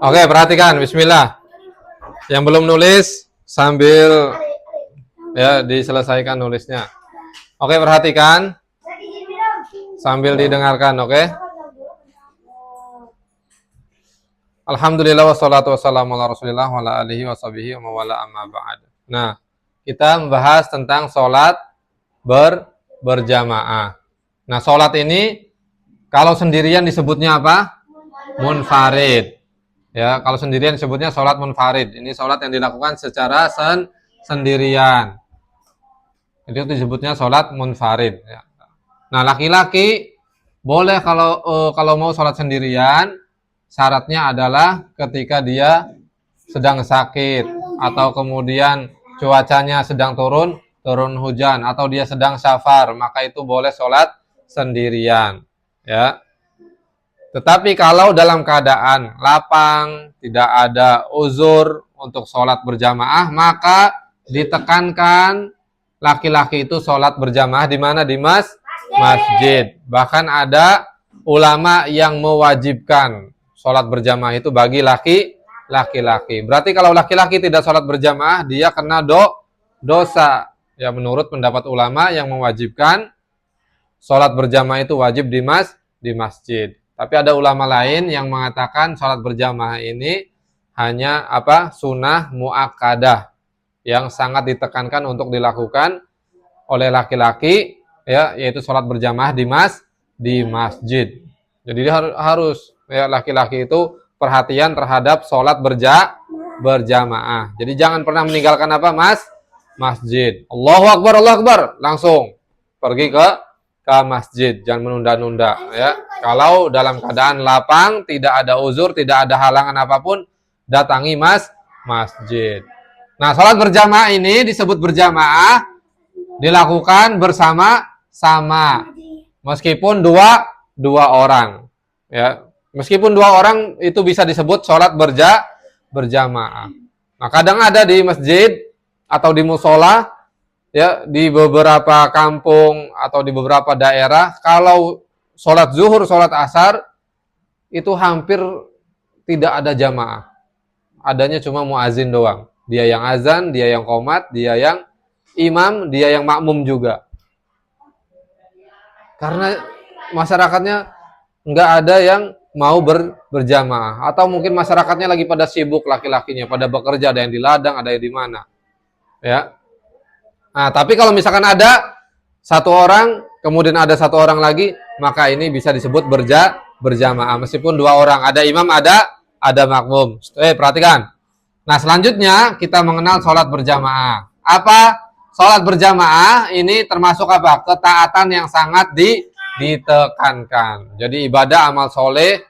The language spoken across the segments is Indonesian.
Oke, perhatikan. Bismillah. Yang belum nulis sambil ya diselesaikan nulisnya. Oke, perhatikan sambil didengarkan, oke? Alhamdulillah wassalatu wassalamu ala Rasulillah wa ala alihi washabihi wa wala amma ba'd. Nah, kita membahas tentang sholat berjamaah. Nah, sholat ini kalau sendirian disebutnya apa? Munfarid. Ya, kalau sendirian disebutnya sholat munfarid. Ini sholat yang dilakukan secara sendirian. Itu disebutnya sholat munfarid. Ya. Nah, laki-laki boleh kalau mau sholat sendirian, syaratnya adalah ketika dia sedang sakit atau kemudian cuacanya sedang turun hujan atau dia sedang safar, maka itu boleh sholat sendirian. Ya. Tetapi kalau dalam keadaan lapang, tidak ada uzur untuk sholat berjamaah, maka ditekankan laki-laki itu sholat berjamaah di mana? Di masjid. Bahkan ada ulama yang mewajibkan sholat berjamaah itu bagi laki-laki. Berarti kalau laki-laki tidak sholat berjamaah, dia kena dosa. Ya, menurut pendapat ulama yang mewajibkan sholat berjamaah itu wajib di masjid. Tapi ada ulama lain yang mengatakan sholat berjamaah ini hanya sunnah muakkadah yang sangat ditekankan untuk dilakukan oleh laki-laki, ya, yaitu sholat berjamaah di masjid. Jadi dia harus ya, laki-laki itu perhatian terhadap sholat berjamaah. Jadi jangan pernah meninggalkan masjid. Allahu Akbar, langsung pergi ke masjid, jangan menunda-nunda ya. Kalau dalam keadaan lapang, tidak ada uzur, tidak ada halangan apapun, datangi masjid. Nah, sholat berjamaah ini disebut berjamaah dilakukan bersama-sama. Meskipun dua orang ya. Meskipun dua orang itu bisa disebut sholat berjamaah. Nah, kadang ada di masjid atau di musola ya, di beberapa kampung atau di beberapa daerah, kalau sholat zuhur, sholat asar itu hampir tidak ada jamaah. Adanya cuma muazin doang. Dia yang azan, dia yang qomat, dia yang imam, dia yang makmum juga. Karena masyarakatnya nggak ada yang mau berjamaah. Atau mungkin masyarakatnya lagi pada sibuk, laki-lakinya pada bekerja, ada yang di ladang, ada yang di mana. Ya. Nah, tapi kalau misalkan ada satu orang, kemudian ada satu orang lagi, maka ini bisa disebut berjamaah. Meskipun dua orang, ada imam, ada makmum. Perhatikan. Nah, selanjutnya kita mengenal sholat berjamaah. Apa? Sholat berjamaah ini termasuk apa? Ketaatan yang sangat ditekankan. Jadi ibadah amal soleh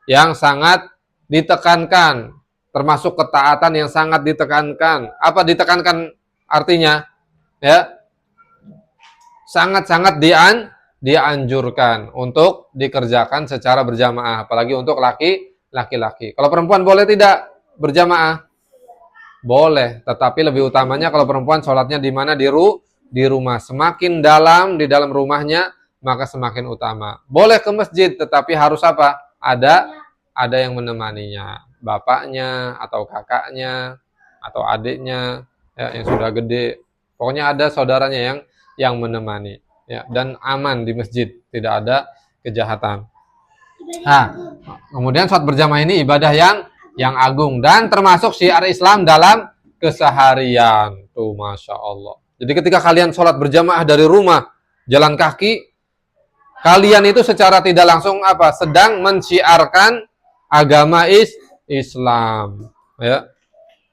yang sangat ditekankan. Termasuk ketaatan yang sangat ditekankan. Apa ditekankan artinya? Ya, sangat-sangat dianjurkan untuk dikerjakan secara berjamaah, apalagi untuk laki-laki. Kalau perempuan boleh tidak berjamaah? Boleh, tetapi lebih utamanya kalau perempuan sholatnya di mana? Di rumah. Semakin dalam di dalam rumahnya, maka semakin utama. Boleh ke masjid, tetapi harus apa? Ada yang menemaninya, bapaknya atau kakaknya atau adiknya ya, yang sudah gede. Pokoknya ada saudaranya yang menemani ya, dan aman di masjid, tidak ada kejahatan. Nah, kemudian sholat berjamaah ini ibadah yang agung dan termasuk syiar Islam dalam keseharian. Tuh, Masya Allah. Jadi ketika kalian sholat berjamaah dari rumah, jalan kaki, kalian itu secara tidak langsung sedang mensyiarkan agama Islam. Ya.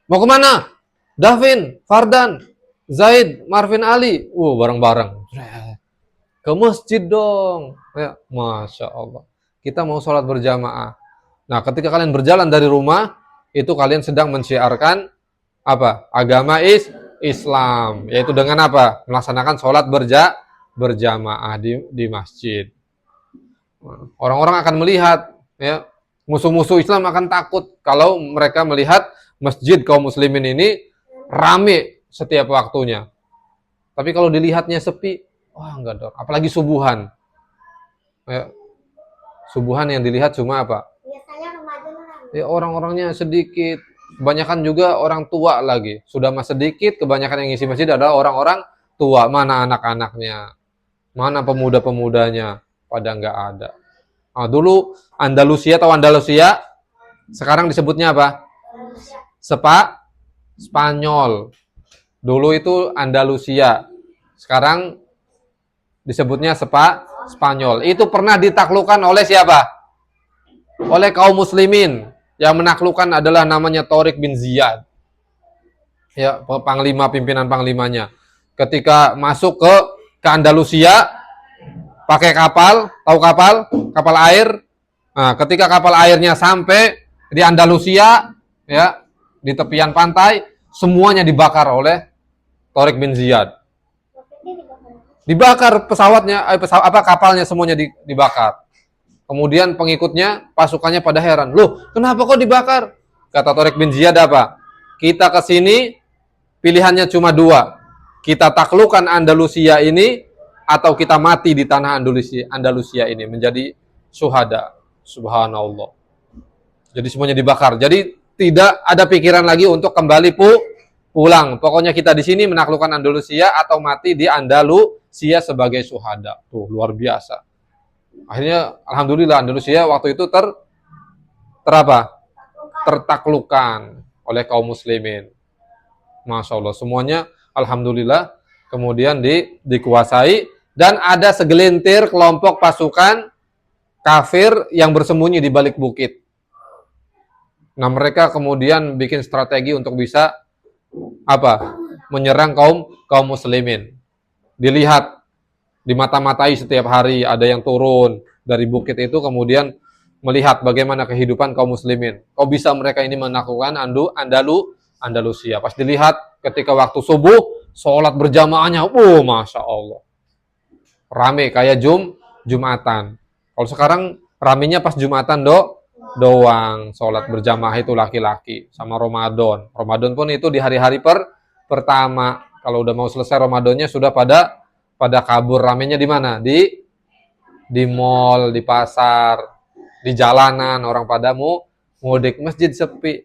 Mau kemana? Davin, Fardan, Zaid, Marvin, Ali, bareng-bareng. Ke masjid dong. Ya, Masya Allah. Kita mau sholat berjamaah. Nah, ketika kalian berjalan dari rumah, itu kalian sedang mensyiarkan agama Islam. Yaitu dengan melaksanakan sholat berjamaah di masjid. Orang-orang akan melihat, ya, musuh-musuh Islam akan takut kalau mereka melihat masjid kaum muslimin ini rame setiap waktunya. Tapi kalau dilihatnya sepi, enggak dong. Apalagi subuhan. Ya. Subuhan yang dilihat cuma apa? Biasanya Ramadan ramai. Ya orang-orangnya sedikit. Kebanyakan juga orang tua lagi. Sudah mas sedikit, kebanyakan yang ngisi masjid adalah orang-orang tua. Mana anak-anaknya? Mana pemuda-pemudanya? Pada nggak ada. Nah, dulu Andalusia atau Andalusia, sekarang disebutnya apa? Spanyol. Dulu itu Andalusia. Sekarang disebutnya Spanyol. Itu pernah ditaklukkan oleh siapa? Oleh kaum muslimin. Yang menaklukkan adalah namanya Tariq bin Ziyad. Ya, panglima, pimpinan panglimanya. Ketika masuk ke Andalusia pakai kapal, tahu kapal? Kapal air. Nah, ketika kapal airnya sampai di Andalusia, ya, di tepian pantai, semuanya dibakar oleh Tariq bin Ziyad. Dibakar pesawatnya, kapalnya semuanya dibakar. Kemudian pengikutnya, pasukannya pada heran. Loh, kenapa kok dibakar? Kata Tariq bin Ziyad apa? Kita ke sini pilihannya cuma dua. Kita taklukkan Andalusia ini atau kita mati di tanah Andalusia ini menjadi syuhada. Subhanallah. Jadi semuanya dibakar. Jadi tidak ada pikiran lagi untuk kembali pulang. Pokoknya kita di sini menaklukkan Andalusia atau mati di Andalusia sebagai syuhada. Tuh, luar biasa. Akhirnya alhamdulillah Andalusia waktu itu tertaklukkan oleh kaum muslimin. Masya Allah, semuanya alhamdulillah kemudian dikuasai dan ada segelintir kelompok pasukan kafir yang bersembunyi di balik bukit. Nah, mereka kemudian bikin strategi untuk bisa menyerang kaum muslimin. Dilihat, dimata-matai setiap hari, ada yang turun dari bukit itu kemudian melihat bagaimana kehidupan kaum muslimin. Kok bisa mereka ini menaklukkan Andalusia? Pas dilihat ketika waktu subuh, sholat berjamaahnya, Masya Allah. Rame kayak Jumatan. Kalau sekarang ramenya pas Jumatan doang. Sholat berjamaah itu laki-laki. Sama Ramadan. Ramadan pun itu di hari-hari pertama. Kalau udah mau selesai Ramadannya sudah pada kabur. Ramenya di mana? Di mall, di pasar, di jalanan, orang pada mudik, masjid sepi.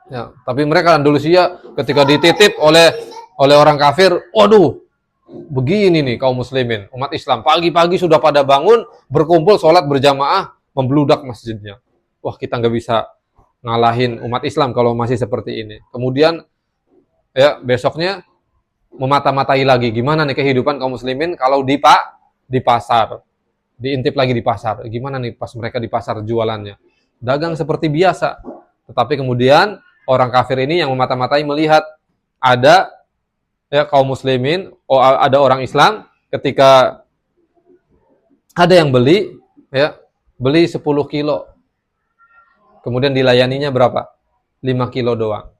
Ya, tapi mereka Andalusia ketika dititip oleh orang kafir, waduh, begini nih kaum muslimin, umat Islam, pagi-pagi sudah pada bangun, berkumpul sholat berjamaah, membludak masjidnya. Wah, kita nggak bisa ngalahin umat Islam kalau masih seperti ini. Kemudian ya besoknya memata-matai lagi gimana nih kehidupan kaum muslimin kalau di pasar, diintip lagi di pasar, gimana nih pas mereka di pasar jualannya, dagang seperti biasa, tetapi kemudian orang kafir ini yang memata-matai melihat ada ya kaum muslimin, ada orang Islam, ketika ada yang beli 10 kilo, kemudian dilayaninya berapa? 5 kilo doang.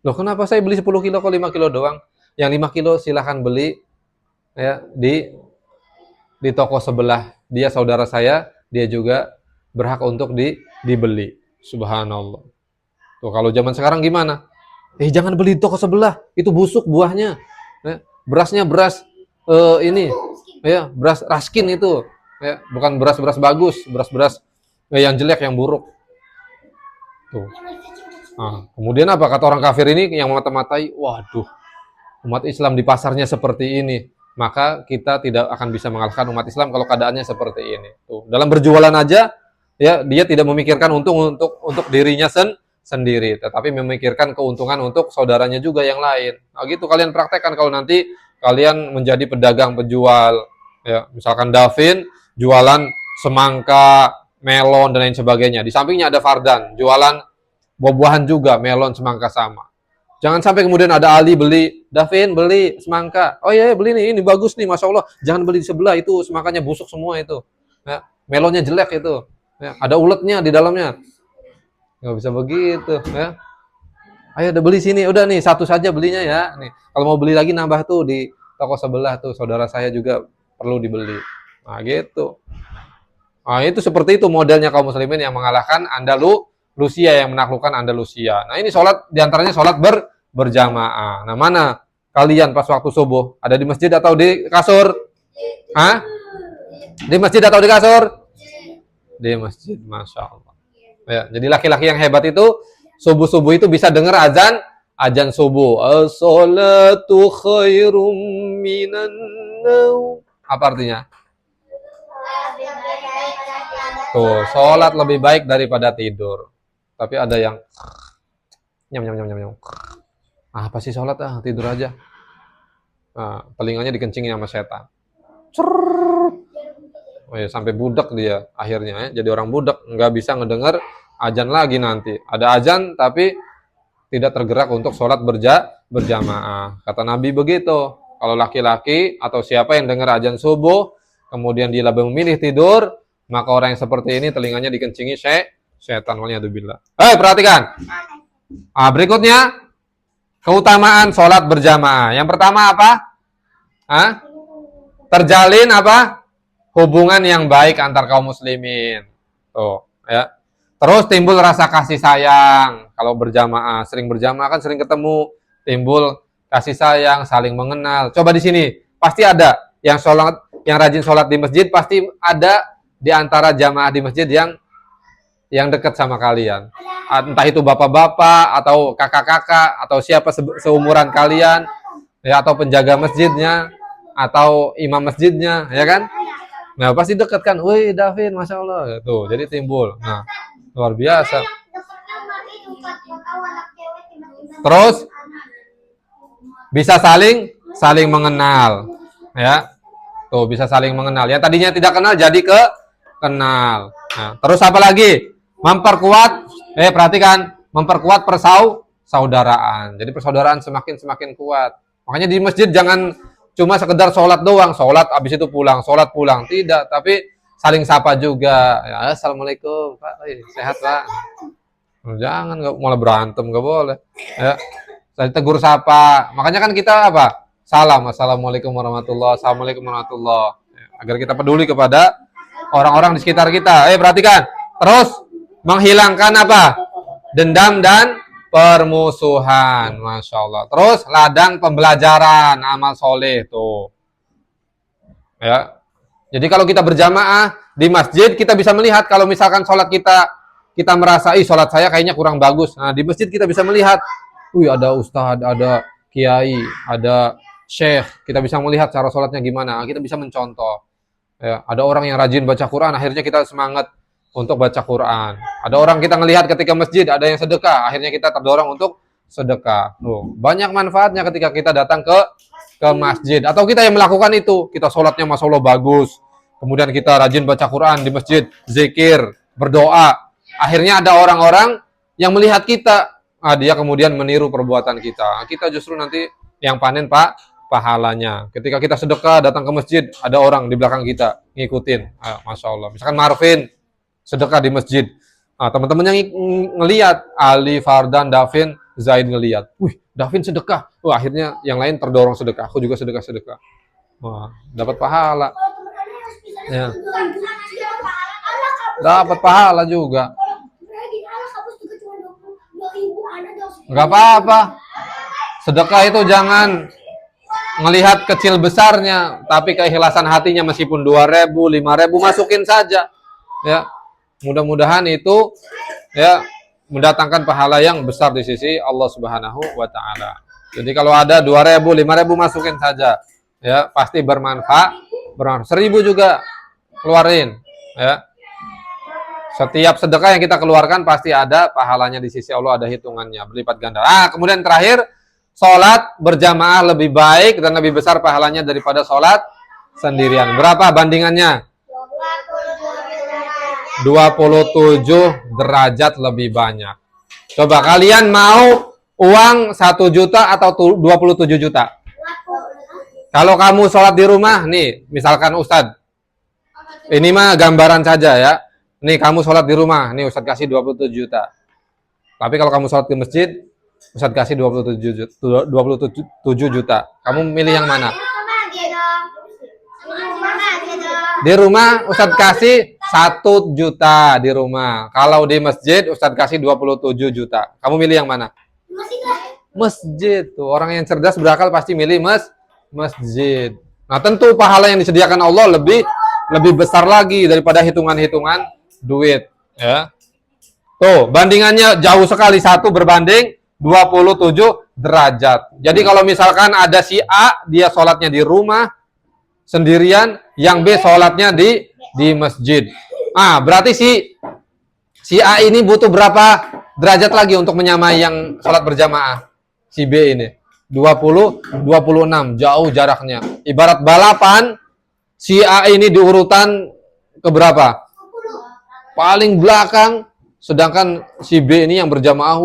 Loh, kenapa saya beli 10 kilo kok 5 kilo doang? Yang 5 kilo silahkan beli ya di toko sebelah. Dia saudara saya, dia juga berhak untuk dibeli. Subhanallah. Tuh, kalau zaman sekarang gimana? Jangan beli di toko sebelah, itu busuk buahnya. Berasnya beras beras raskin itu. Ya, bukan beras-beras bagus, beras-beras yang jelek, yang buruk. Tuh. Nah, kemudian apa kata orang kafir ini yang mata-matai? Waduh, umat Islam di pasarnya seperti ini, maka kita tidak akan bisa mengalahkan umat Islam kalau keadaannya seperti ini. Tuh, dalam berjualan aja ya dia tidak memikirkan untung untuk dirinya sendiri, tetapi memikirkan keuntungan untuk saudaranya juga yang lain. Nah, gitu kalian praktekkan kalau nanti kalian menjadi pedagang penjual, ya, misalkan Davin jualan semangka, melon dan lain sebagainya. Di sampingnya ada Fardan jualan buah-buahan juga, melon, semangka sama. Jangan sampai kemudian ada Ali beli, Davin beli semangka. Oh iya, beli nih, ini bagus nih, Masya Allah. Jangan beli di sebelah, itu semangkanya busuk semua itu. Ya, melonnya jelek itu. Ya, ada uletnya di dalamnya. Nggak bisa begitu. Ya. Ayo udah beli sini, udah nih, satu saja belinya ya. Nih, kalau mau beli lagi nambah tuh di toko sebelah tuh, saudara saya juga perlu dibeli. Nah gitu. Nah itu seperti itu modelnya kaum muslimin yang mengalahkan Andalusia, yang menaklukkan Andalusia. Nah ini sholat, diantaranya sholat berjamaah. Nah mana kalian pas waktu subuh? Ada di masjid atau di kasur? Hah? Di masjid atau di kasur? Di masjid, Masya Allah. Ya, jadi laki-laki yang hebat itu subuh-subuh itu bisa dengar azan subuh. As-salatu khairum minan naum. Apa artinya? Tuh, sholat lebih baik daripada tidur. Tapi ada yang nyam nyam nyam nyam nyam. Apa sih sholat tidur aja. Nah, telinganya dikencingin sama setan. Oh ya, sampai budak dia akhirnya ya. Jadi orang budak, nggak bisa ngedengar azan lagi nanti. Ada azan tapi tidak tergerak untuk sholat berjamaah. Kata Nabi begitu. Kalau laki-laki atau siapa yang dengar azan subuh, kemudian dia lebih memilih tidur, maka orang yang seperti ini telinganya dikencingi setan. Waliyadzubillah. Perhatikan. Berikutnya keutamaan sholat berjamaah. Yang pertama apa? Terjalin apa? Hubungan yang baik antar kaum muslimin. Tuh, ya. Terus timbul rasa kasih sayang kalau berjamaah. Sering berjamaah kan sering ketemu, timbul kasih sayang, saling mengenal. Coba di sini, pasti ada yang rajin sholat di masjid, pasti ada di antara jamaah di masjid yang dekat sama kalian. Entah itu bapak-bapak atau kakak-kakak atau siapa seumuran kalian, ya, atau penjaga masjidnya atau imam masjidnya, ya kan? Nah, pasti dekat kan. Wih, Davin, Masya Allah. Tuh, jadi timbul. Nah, luar biasa. Terus bisa saling mengenal, ya. Tuh, bisa saling mengenal. Yang tadinya tidak kenal jadi kenal. Nah, terus apa lagi? Memperkuat, perhatikan, memperkuat persaudaraan. Jadi persaudaraan semakin kuat. Makanya di masjid jangan cuma sekedar sholat doang, sholat abis itu pulang, tidak, tapi saling sapa juga. Ya, Assalamualaikum, Pak, sehat Pak. Jangan malah berantem, nggak boleh. Ya, saya tegur sapa. Makanya kan kita apa? Salam, assalamualaikum warahmatullah, assalamualaikum warahmatullah. Ya, agar kita peduli kepada orang-orang di sekitar kita. Perhatikan. Terus menghilangkan apa? Dendam dan permusuhan, Masya Allah. Terus ladang pembelajaran amal soleh tuh, ya. Jadi kalau kita berjamaah di masjid, kita bisa melihat kalau misalkan sholat kita merasa, sholat saya kayaknya kurang bagus. Nah, di masjid kita bisa melihat, ada ustadz, ada kiai, ada syekh. Kita bisa melihat cara sholatnya gimana. Kita bisa mencontoh. Ya, ada orang yang rajin baca Quran, akhirnya kita semangat untuk baca Quran. Ada orang kita ngelihat ketika masjid, ada yang sedekah, akhirnya kita terdorong untuk sedekah. Banyak manfaatnya ketika kita datang ke masjid. Atau kita yang melakukan itu, kita sholatnya Masya Allah bagus. Kemudian kita rajin baca Quran di masjid, zikir, berdoa. Akhirnya ada orang-orang yang melihat kita, dia kemudian meniru perbuatan kita. Kita justru nanti yang panen pahalanya. Ketika kita sedekah, datang ke masjid, ada orang di belakang kita ngikutin. Masya Allah. Misalkan Marvin sedekah di masjid. Teman-teman yang ngelihat, Ali, Fardan, Davin, Zaid ngelihat. Davin sedekah. Akhirnya yang lain terdorong sedekah. Aku juga sedekah. Dapat pahala. Ya. Dapat pahala juga. Enggak apa-apa. Sedekah itu jangan melihat kecil besarnya, tapi keikhlasan hatinya meskipun 2.000, 5.000 masukin saja. Ya. Mudah-mudahan itu ya mendatangkan pahala yang besar di sisi Allah Subhanahu wa taala. Jadi kalau ada 2.000, 5.000 masukin saja. Ya, pasti bermanfaat. 1.000 juga keluarin, ya. Setiap sedekah yang kita keluarkan pasti ada pahalanya di sisi Allah, ada hitungannya, berlipat ganda. Kemudian terakhir, sholat berjamaah lebih baik dan lebih besar pahalanya daripada sholat sendirian. Berapa bandingannya? 27 derajat lebih banyak. Coba kalian mau uang 1 juta atau 27 juta? Kalau kamu sholat di rumah, nih, misalkan Ustadz, ini mah gambaran saja ya. Nih, kamu sholat di rumah, nih Ustadz kasih 27 juta. Tapi kalau kamu sholat di masjid, Ustadz kasih 27 juta. Kamu milih yang mana? Di rumah Ustadz kasih 1 juta di rumah. Kalau di masjid Ustadz kasih 27 juta. Kamu milih yang mana? Masjid. Tuh, orang yang cerdas berakal pasti milih masjid. Nah, tentu pahala yang disediakan Allah lebih besar lagi daripada hitungan-hitungan duit, ya. Tuh, bandingannya jauh sekali, 1 berbanding 27 derajat. Jadi kalau misalkan ada si A, dia sholatnya di rumah sendirian, yang B sholatnya di masjid. Ah, berarti si A ini butuh berapa derajat lagi untuk menyamai yang sholat berjamaah? Si B ini 26, jauh jaraknya. Ibarat balapan, si A ini di urutan keberapa? Paling belakang, sedangkan si B ini yang berjamaah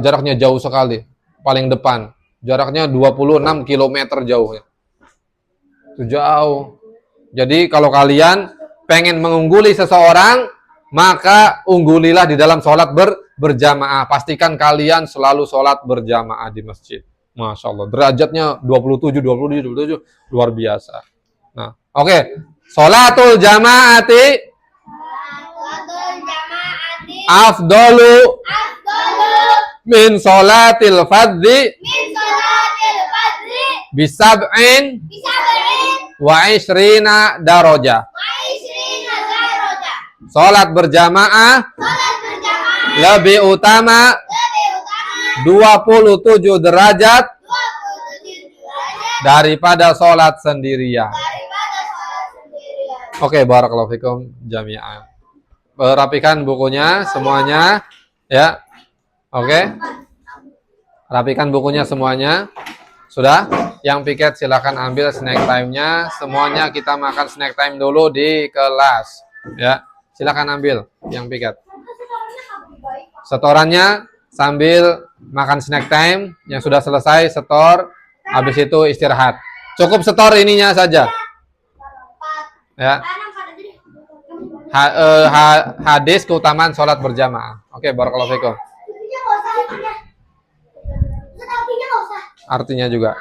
jaraknya jauh sekali. Paling depan, jaraknya 26 km jauhnya. Itu jauh. Jadi kalau kalian pengen mengungguli seseorang, maka unggulilah di dalam sholat berjamaah. Pastikan kalian selalu sholat berjamaah di masjid. Masya Allah, derajatnya 27, luar biasa. Nah, oke. Sholatul jamaati afdalu min sholatil fardhi bisab'in wa ishrina darajah. Sholat berjamaah lebih utama 27 derajat daripada sholat sendirian. Oke, barakallahu fikum jami'an. Rapikan bukunya semuanya, ya. Oke. Rapikan bukunya semuanya. Sudah? Yang piket silakan ambil snack time-nya. Semuanya kita makan snack time dulu di kelas, ya. Silakan ambil yang piket. Setorannya sambil makan snack time. Yang sudah selesai setor, habis itu istirahat. Cukup setor ininya saja. Ya. Hadis keutamaan sholat berjamaah. Oke, barakallahu fikum. Artinya juga.